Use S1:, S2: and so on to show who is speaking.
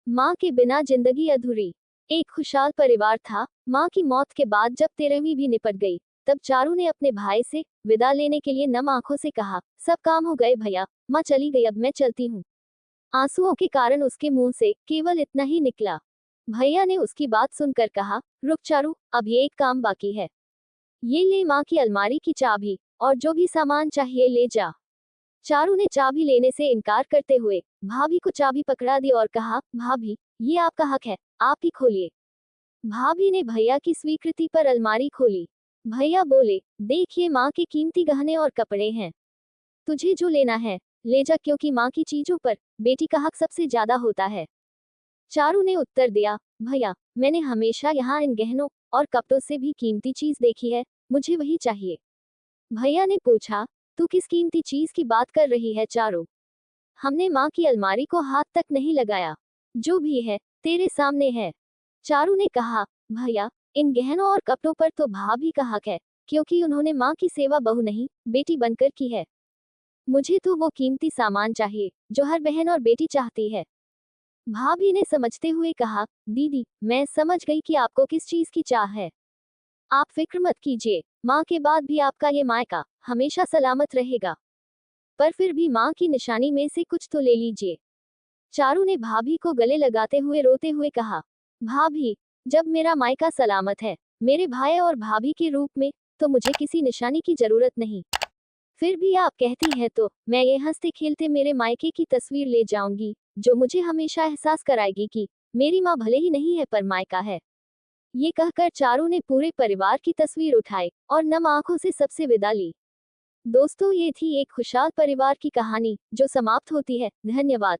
S1: माँ के बिना जिंदगी अधूरी। एक खुशहाल परिवार था। माँ की मौत के बाद जब 13वीं भी निपट गई, तब चारू ने अपने भाई से विदा लेने के लिए नम आंखों से कहा, सब काम हो गए भैया, माँ चली गई, अब मैं चलती हूँ। आंसुओं के कारण उसके मुंह से केवल इतना ही निकला। भैया ने उसकी बात सुनकर कहा, रुक चारू, अब ये एक काम बाकी है। ये ले माँ की अलमारी की चाबी, और जो भी सामान चाहिए ले जा। चारू ने चाबी लेने से इनकार करते हुए भाभी को चाबी पकड़ा दी और कहा, भाभी, ये आपका हक है, आप ही खोलिए। भाभी ने भैया की स्वीकृति पर अलमारी खोली। भैया बोले, देखिए माँ के कीमती गहने और कपड़े हैं, तुझे जो लेना है ले जा, क्योंकि माँ की चीजों पर बेटी का हक सबसे ज्यादा होता है। चारू ने उत्तर दिया, भैया, मैंने हमेशा यहाँ इन गहनों और कपड़ों से भी कीमती चीज देखी है, मुझे वही चाहिए। भैया ने पूछा, तू किस कीमती चीज की बात कर रही है चारू? हमने माँ की अलमारी को हाथ तक नहीं लगाया, जो भी है तेरे सामने है। चारू ने कहा, भैया, इन गहनों और कपड़ों पर तो भाभी का हक है, क्योंकि उन्होंने माँ की सेवा बहू नहीं बेटी बनकर की है। मुझे तो वो कीमती सामान चाहिए जो हर बहन और बेटी चाहती है। भाभी ने समझते हुए कहा, दीदी, मैं समझ गई कि आपको किस चीज की चाह है। आप फिक्र मत कीजिए, माँ के बाद भी आपका ये मायका हमेशा सलामत रहेगा। पर फिर भी माँ की निशानी में से कुछ तो ले लीजिए। चारू ने भाभी को गले लगाते हुए रोते हुए कहा, भाभी, जब मेरा मायका सलामत है मेरे भाई और भाभी के रूप में, तो मुझे किसी निशानी की जरूरत नहीं। फिर भी आप कहती है तो मैं ये हंसते खेलते मेरे मायके की तस्वीर ले जाऊंगी, जो मुझे हमेशा एहसास कराएगी कि मेरी माँ भले ही नहीं है पर मायका है। ये कहकर चारू ने पूरे परिवार की तस्वीर उठाई और नम आंखों से सबसे विदा ली। दोस्तों, ये थी एक खुशहाल परिवार की कहानी जो समाप्त होती है। धन्यवाद।